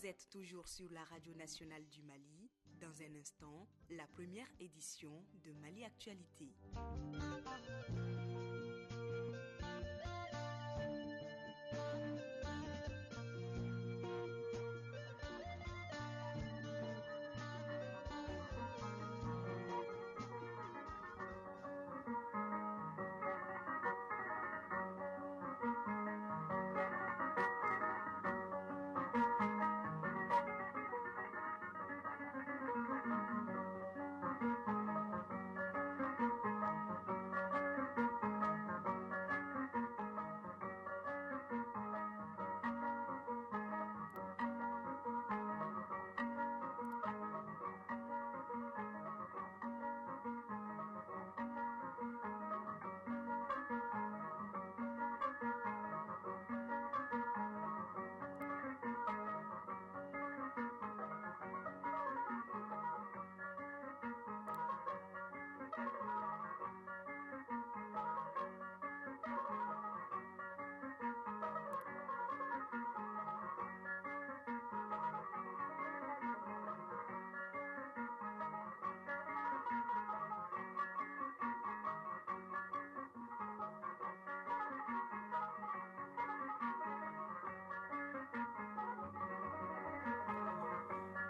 Vous êtes toujours sur la radio nationale du Mali. Dans un instant, la première édition de Mali Actualité.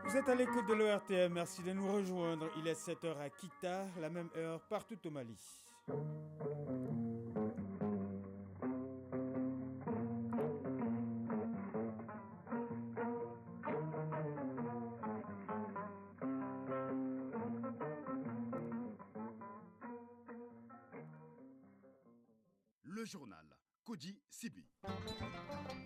Vous êtes à l'écoute de l'ORTM, merci de nous rejoindre. Il est 7h à Kita, la même heure partout au Mali. Le journal Kodi Sibi.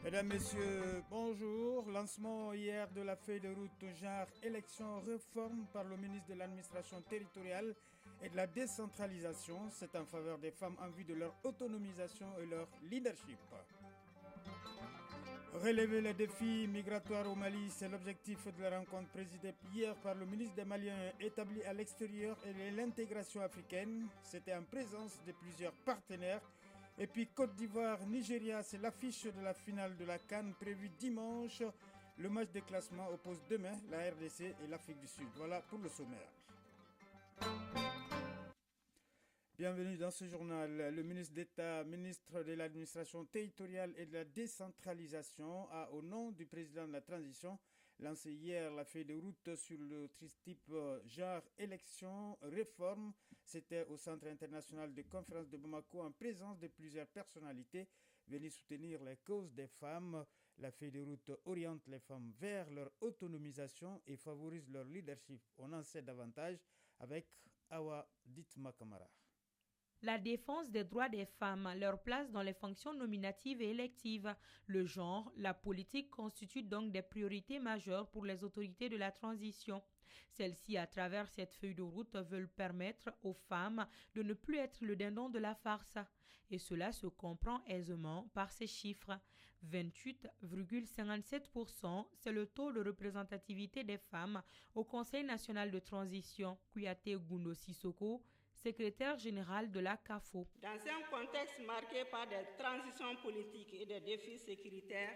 Mesdames, Messieurs, bonjour. Lancement hier de la feuille de route genre élection réforme par le ministre de l'administration territoriale et de la décentralisation. C'est en faveur des femmes en vue de leur autonomisation et leur leadership. Relever les défis migratoires au Mali, c'est l'objectif de la rencontre présidée hier par le ministre des Maliens établi à l'extérieur et de l'intégration africaine. C'était en présence de plusieurs partenaires. Et puis Côte d'Ivoire, Nigeria, c'est l'affiche de la finale de la CAN prévue dimanche. Le match de classement oppose demain la RDC et l'Afrique du Sud. Voilà pour le sommaire. Bienvenue dans ce journal. Le ministre d'État, ministre de l'administration territoriale et de la décentralisation, a, au nom du président de la transition, lancé hier la feuille de route sur le tritype genre élection réforme. C'était au Centre international de conférence de Bamako en présence de plusieurs personnalités venues soutenir les causes des femmes. La feuille de route oriente les femmes vers leur autonomisation et favorise leur leadership. On en sait davantage avec Awa Ditma Kamara. La défense des droits des femmes, leur place dans les fonctions nominatives et électives, le genre, la politique constituent donc des priorités majeures pour les autorités de la transition. Celles-ci, à travers cette feuille de route, veulent permettre aux femmes de ne plus être le dindon de la farce. Et cela se comprend aisément par ces chiffres. 28,57%, c'est le taux de représentativité des femmes au Conseil national de transition. Kouyaté Goundo Sissoko, secrétaire général de la CAFO. Dans un contexte marqué par des transitions politiques et des défis sécuritaires,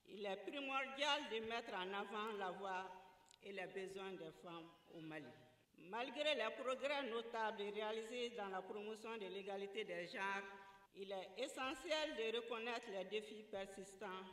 il est primordial de mettre en avant la voix et les besoins des femmes au Mali. Malgré les progrès notables réalisés dans la promotion de l'égalité des genres, il est essentiel de reconnaître les défis persistants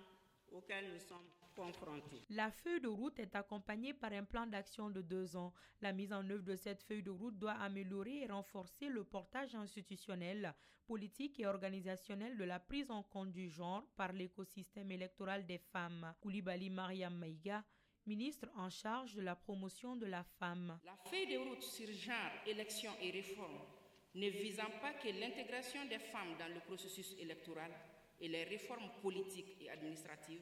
auxquels nous sommes confrontés. La feuille de route est accompagnée par un plan d'action de 2 ans. La mise en œuvre de cette feuille de route doit améliorer et renforcer le portage institutionnel, politique et organisationnel de la prise en compte du genre par l'écosystème électoral des femmes. Koulibaly Mariam Maïga, ministre en charge de la promotion de la femme. La feuille de route sur genre, élection et réforme ne visant pas que l'intégration des femmes dans le processus électoral et les réformes politiques et administratives,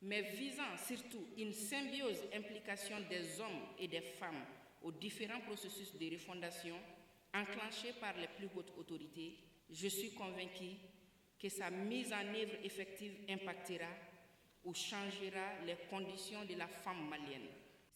mais visant surtout une symbiose implication des hommes et des femmes aux différents processus de refondation enclenchés par les plus hautes autorités, je suis convaincu que sa mise en œuvre effective impactera ou changera les conditions de la femme malienne.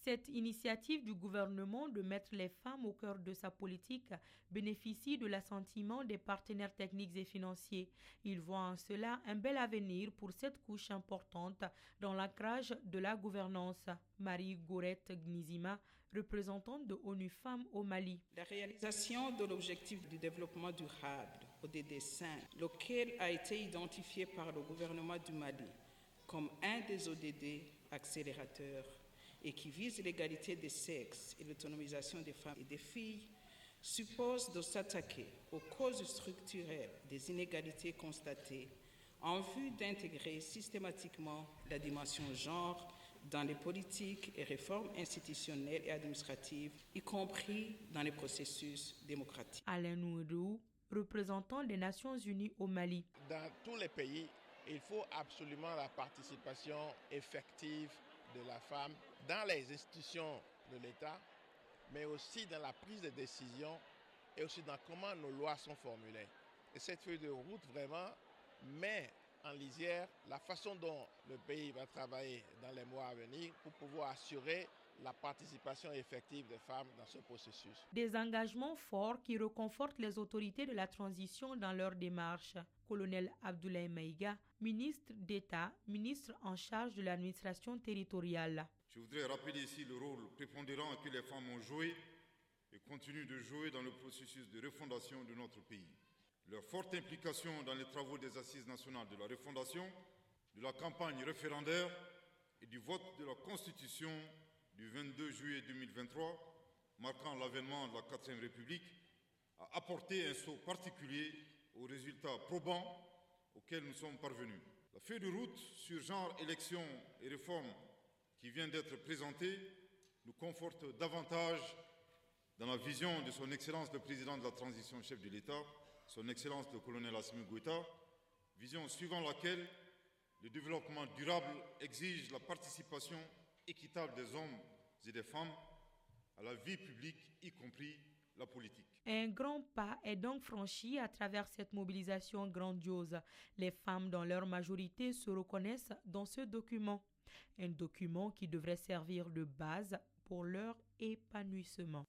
Cette initiative du gouvernement de mettre les femmes au cœur de sa politique bénéficie de l'assentiment des partenaires techniques et financiers. Ils voient en cela un bel avenir pour cette couche importante dans l'ancrage de la gouvernance. Marie-Gourette Gnizima, représentante de ONU Femmes au Mali. La réalisation de l'objectif du développement durable, ODD 5, lequel a été identifié par le gouvernement du Mali comme un des ODD accélérateurs et qui vise l'égalité des sexes et l'autonomisation des femmes et des filles, suppose de s'attaquer aux causes structurelles des inégalités constatées en vue d'intégrer systématiquement la dimension genre dans les politiques et réformes institutionnelles et administratives, y compris dans les processus démocratiques. Alain Nourou, représentant des Nations Unies au Mali. Dans tous les pays, il faut absolument la participation effective de la femme dans les institutions de l'État, mais aussi dans la prise de décision et aussi dans comment nos lois sont formulées. Et cette feuille de route vraiment met en lisière la façon dont le pays va travailler dans les mois à venir pour pouvoir assurer la participation effective des femmes dans ce processus. Des engagements forts qui reconfortent les autorités de la transition dans leur démarche. Colonel Abdoulaye Maïga, ministre d'État, ministre en charge de l'administration territoriale. Je voudrais rappeler ici le rôle prépondérant que les femmes ont joué et continuent de jouer dans le processus de refondation de notre pays. Leur forte implication dans les travaux des Assises nationales de la refondation, de la campagne référendaire et du vote de la Constitution du 22 juillet 2023, marquant l'avènement de la 4e République, a apporté un saut particulier aux résultats probants auxquels nous sommes parvenus. La feuille de route sur genre, élections et réformes qui vient d'être présentée nous conforte davantage dans la vision de son Excellence le Président de la Transition, chef de l'État, son Excellence le Colonel Assimi Goïta, vision suivant laquelle le développement durable exige la participation équitable des hommes et des femmes à la vie publique, y compris la politique. Un grand pas est donc franchi à travers cette mobilisation grandiose. Les femmes, dans leur majorité, se reconnaissent dans ce document. Un document qui devrait servir de base pour leur épanouissement.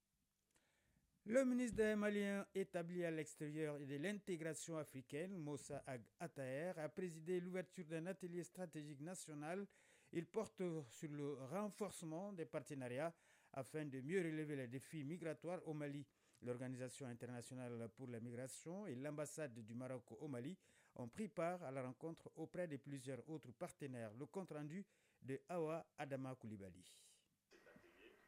Le ministre des Maliens établi à l'extérieur et de l'intégration africaine, Moussa Ag Attaher, a présidé l'ouverture d'un atelier stratégique national. Il porte sur le renforcement des partenariats afin de mieux relever les défis migratoires au Mali. L'Organisation internationale pour la migration et l'ambassade du Maroc au Mali ont pris part à la rencontre auprès de plusieurs autres partenaires. Le compte-rendu de Awa Adama Koulibaly.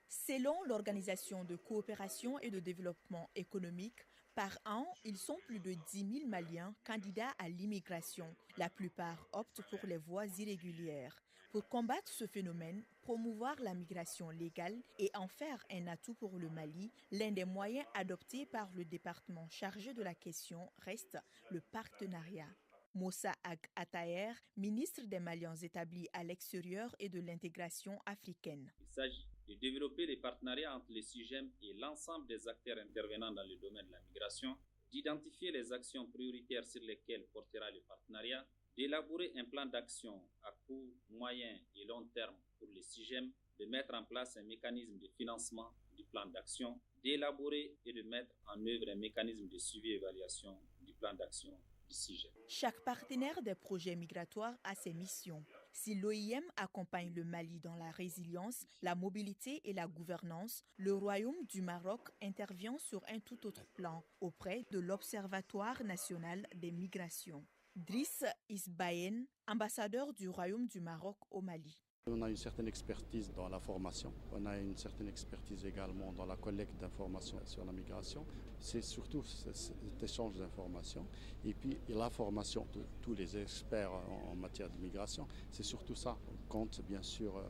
Selon l'Organisation de coopération et de développement économique, par an, ils sont plus de 10 000 Maliens candidats à l'immigration. La plupart optent pour les voies irrégulières. Pour combattre ce phénomène, promouvoir la migration légale et en faire un atout pour le Mali, l'un des moyens adoptés par le département chargé de la question reste le partenariat. Moussa Ag Attaher, ministre des Maliens établis à l'extérieur et de l'intégration africaine. Il s'agit de développer des partenariats entre les SIGEM et l'ensemble des acteurs intervenant dans le domaine de la migration, d'identifier les actions prioritaires sur lesquelles portera le partenariat, d'élaborer un plan d'action à court, moyen et long terme pour les SIGEM, de mettre en place un mécanisme de financement du plan d'action, d'élaborer et de mettre en œuvre un mécanisme de suivi et évaluation du plan d'action du SIGEM. Chaque partenaire des projets migratoires a ses missions. Si l'OIM accompagne le Mali dans la résilience, la mobilité et la gouvernance, le Royaume du Maroc intervient sur un tout autre plan auprès de l'Observatoire national des migrations. Driss Isbayen, ambassadeur du Royaume du Maroc au Mali. On a une certaine expertise dans la formation, on a une certaine expertise également dans la collecte d'informations sur la migration. C'est surtout cet échange d'informations et puis la formation de tous les experts en matière de migration. C'est surtout ça. On compte bien sûr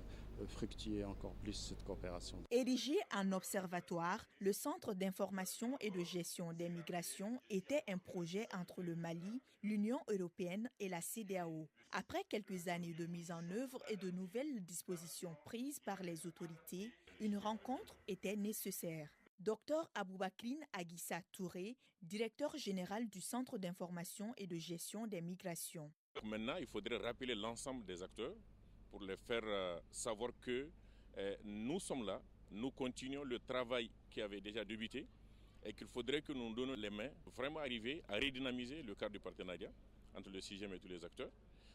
fructifier encore plus cette coopération. Érigé en observatoire, le Centre d'information et de gestion des migrations était un projet entre le Mali, l'Union européenne et la CEDEAO. Après quelques années de mise en œuvre et de nouvelles dispositions prises par les autorités, une rencontre était nécessaire. Dr Aboubakrine Aguissa Touré, directeur général du Centre d'information et de gestion des migrations. Maintenant, il faudrait rappeler l'ensemble des acteurs pour les faire savoir que Nous sommes là, nous continuons le travail qui avait déjà débuté et qu'il faudrait que nous nous donnions les mains pour vraiment arriver à redynamiser le cadre du partenariat entre le CIGEM et tous les acteurs.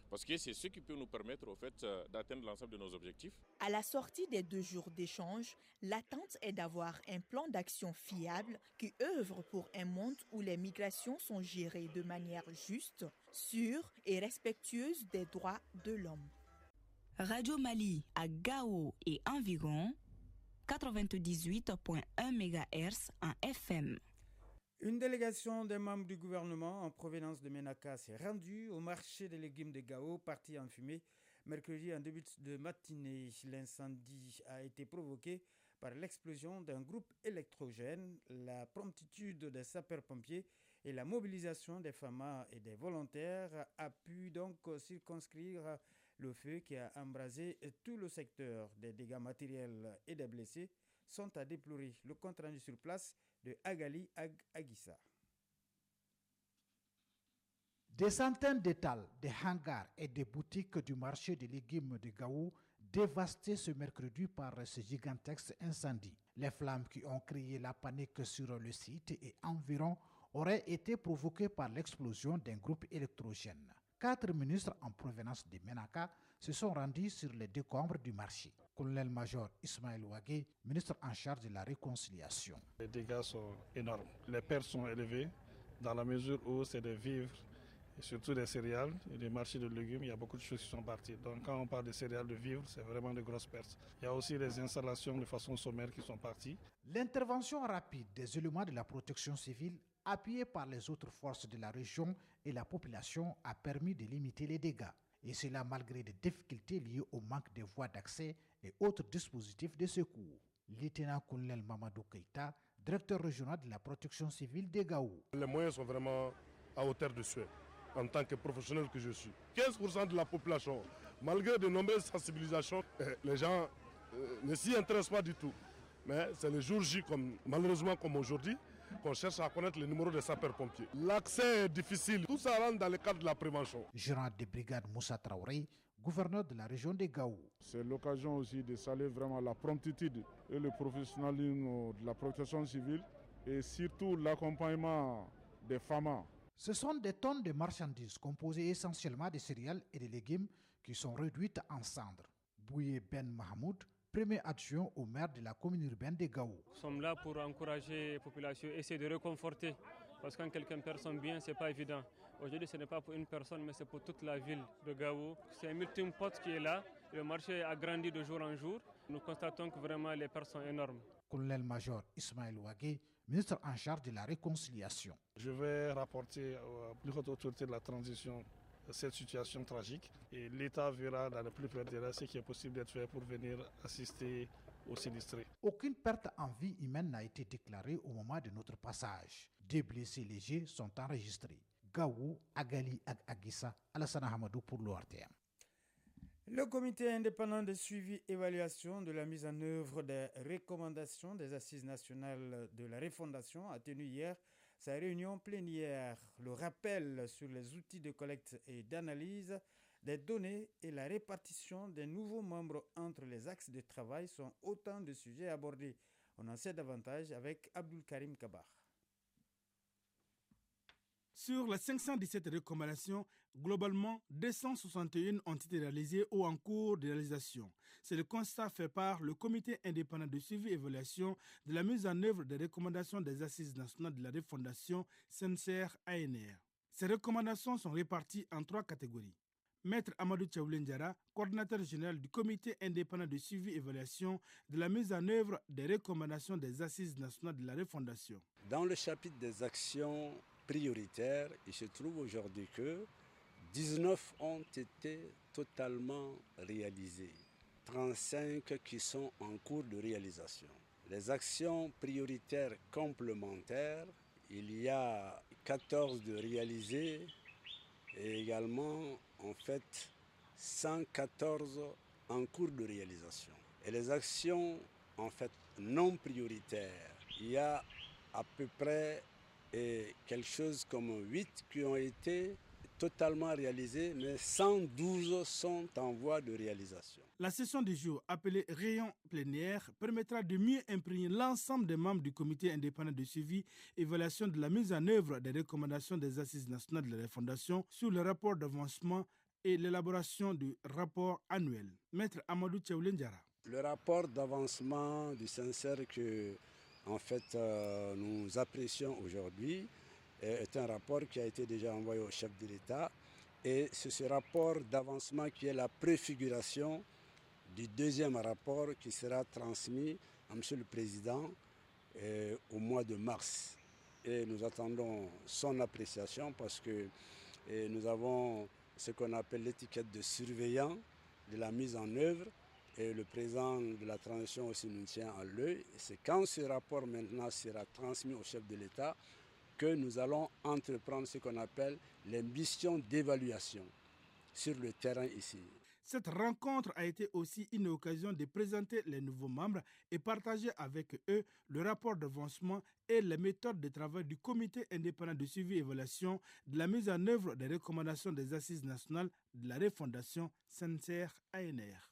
Parce que c'est ce qui peut nous permettre au fait, d'atteindre l'ensemble de nos objectifs. À la sortie des 2 jours d'échange, l'attente est d'avoir un plan d'action fiable qui œuvre pour un monde où les migrations sont gérées de manière juste, sûre et respectueuse des droits de l'homme. Radio Mali à Gao et environ 98.1 MHz en FM. Une délégation des membres du gouvernement en provenance de Ménaka s'est rendue au marché des légumes de Gao, parti en fumée, mercredi en début de matinée. L'incendie a été provoqué par l'explosion d'un groupe électrogène. La promptitude des sapeurs-pompiers et la mobilisation des FAMA et des volontaires a pu donc circonscrire le feu qui a embrasé tout le secteur. Des dégâts matériels et des blessés sont à déplorer. Le compte rendu sur place de Agali Agissa. Des centaines d'étals, des hangars et des boutiques du marché des légumes de Gao dévastés ce mercredi par ce gigantesque incendie. Les flammes qui ont créé la panique sur le site et environ auraient été provoquées par l'explosion d'un groupe électrogène. 4 ministres en provenance de Ménaka se sont rendus sur les décombres du marché. Colonel-major Ismaël Ouagé, ministre en charge de la réconciliation. Les dégâts sont énormes. Les pertes sont élevées dans la mesure où c'est des vivres, et surtout des céréales et des marchés de légumes. Il y a beaucoup de choses qui sont parties. Donc quand on parle de céréales, de vivres, c'est vraiment de grosses pertes. Il y a aussi des installations de façon sommaire qui sont parties. L'intervention rapide des éléments de la protection civile, appuyée par les autres forces de la région et la population, a permis de limiter les dégâts. Et cela malgré des difficultés liées au manque de voies d'accès et autres dispositifs de secours. Lieutenant-colonel Mamadou Keïta, directeur régional de la protection civile de Gao. Les moyens sont vraiment à hauteur de souhait, en tant que professionnel que je suis. 15% de la population, malgré de nombreuses sensibilisations, les gens ne s'y intéressent pas du tout. Mais c'est le jour J, malheureusement comme aujourd'hui, qu'on cherche à connaître le numéro des sapeurs-pompiers. L'accès est difficile, tout ça rentre dans le cadre de la prévention. Gérant de brigade Moussa Traoré, gouverneur de la région de Gao. C'est l'occasion aussi de saluer vraiment la promptitude et le professionnalisme de la protection civile et surtout l'accompagnement des FAMA. Ce sont des tonnes de marchandises composées essentiellement de céréales et de légumes qui sont réduites en cendres. Bouye Ben Mahmoud, premier adjoint au maire de la commune urbaine de Gao. Nous sommes là pour encourager les populations, essayer de réconforter. Parce que quand quelqu'un perd son bien, ce n'est pas évident. Aujourd'hui, ce n'est pas pour une personne, mais c'est pour toute la ville de Gao. C'est un multiple pote qui est là. Le marché a grandi de jour en jour. Nous constatons que vraiment les pertes sont énormes. Colonel-major Ismaël Ouagé, ministre en charge de la réconciliation. Je vais rapporter à la plus haute autorité de la transition cette situation tragique et l'État verra dans le plus près de là ce qui est possible d'être fait pour venir assister aux sinistrés. Aucune perte en vie humaine n'a été déclarée au moment de notre passage. Des blessés légers sont enregistrés. Gao, Agali, Agissa, Alassana Hamadou pour l'ORTM. Le comité indépendant de suivi et évaluation de la mise en œuvre des recommandations des Assises nationales de la refondation a tenu hier sa réunion plénière. Le rappel sur les outils de collecte et d'analyse des données et la répartition des nouveaux membres entre les axes de travail sont autant de sujets abordés. On en sait davantage avec Abdul Karim Kabar. Sur les 517 recommandations, globalement, 261 ont été réalisées ou en cours de réalisation. C'est le constat fait par le comité indépendant de suivi et évaluation de la mise en œuvre des recommandations des Assises nationales de la refondation CNCR-ANR. Ces recommandations sont réparties en 3 catégories. Maître Amadou Tchaoulendjara, coordinateur général du comité indépendant de suivi et évaluation de la mise en œuvre des recommandations des Assises nationales de la refondation. Dans le chapitre des actions prioritaires, il se trouve aujourd'hui que 19 ont été totalement réalisées, 35 qui sont en cours de réalisation. Les actions prioritaires complémentaires, il y a 14 de réalisées et également en fait 114 en cours de réalisation. Et les actions en fait non prioritaires, il y a à peu près quelque chose comme 8 qui ont été totalement réalisés, mais 112 sont en voie de réalisation. La session du jour, appelée Rayon plénière, permettra de mieux imprégner l'ensemble des membres du comité indépendant de suivi et évaluation de la mise en œuvre des recommandations des Assises nationales de la Fondation sur le rapport d'avancement et l'élaboration du rapport annuel. Maître Amadou Tchaoulendjara. Le rapport d'avancement du sincère que nous apprécions aujourd'hui est un rapport qui a été déjà envoyé au chef de l'État et c'est ce rapport d'avancement qui est la préfiguration du deuxième rapport qui sera transmis à M. le Président au mois de mars. Et nous attendons son appréciation parce que nous avons ce qu'on appelle l'étiquette de surveillant de la mise en œuvre et le président de la transition aussi nous tient à l'œil. C'est quand ce rapport maintenant sera transmis au chef de l'État que nous allons entreprendre ce qu'on appelle les missions d'évaluation sur le terrain ici. Cette rencontre a été aussi une occasion de présenter les nouveaux membres et partager avec eux le rapport d'avancement et les méthodes de travail du comité indépendant de suivi et évaluation de la mise en œuvre des recommandations des Assises nationales de la refondation SENSER-ANR.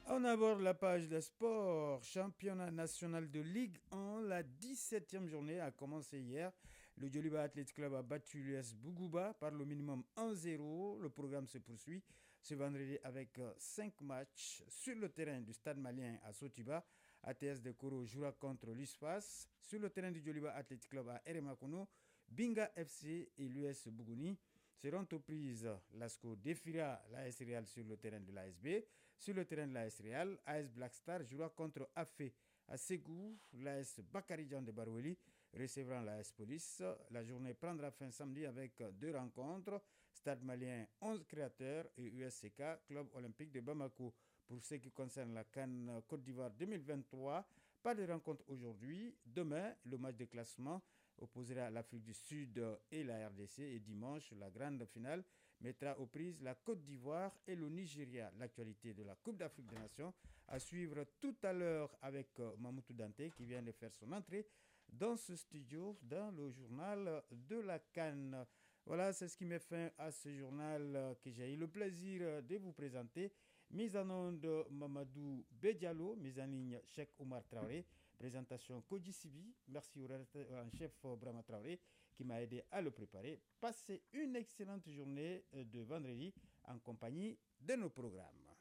On aborde la page de sport. Championnat national de Ligue 1, la 17e journée a commencé hier. Le Djoliba Athletic Club a battu l'US Bougouba par le minimum 1-0. Le programme se poursuit ce vendredi avec 5 matchs sur le terrain du Stade malien à Sotiba. ATS de Koro jouera contre l'USFAS. Sur le terrain du Djoliba Athletic Club à Eremakono, Binga FC et l'US Bougouni seront aux prises. L'ASCO défiera l'AS Real sur le terrain de l'ASB. Sur le terrain de l'AS Real, AS Black Star jouera contre AFE à Ségou. L'AS Bakaridjan de Baroueli recevra l'AS Police. La journée prendra fin samedi avec 2 rencontres. Stade malien 11 créateurs et USCK, Club olympique de Bamako. Pour ce qui concerne la CAN Côte d'Ivoire 2023, pas de rencontre aujourd'hui. Demain, le match de classement opposera l'Afrique du Sud et la RDC. Et dimanche, la grande finale mettra aux prises la Côte d'Ivoire et le Nigeria. L'actualité de la Coupe d'Afrique des Nations à suivre tout à l'heure avec Mamoutou Dante qui vient de faire son entrée dans ce studio dans le journal de la CAN. Voilà, c'est ce qui met fin à ce journal que j'ai eu le plaisir de vous présenter. Mise en onde Mamadou Bedialo, mise en ligne Cheikh Oumar Traoré, présentation Koji Sibi. Merci au chef Brahma Traoré qui m'a aidé à le préparer. Passez une excellente journée de vendredi en compagnie de nos programmes.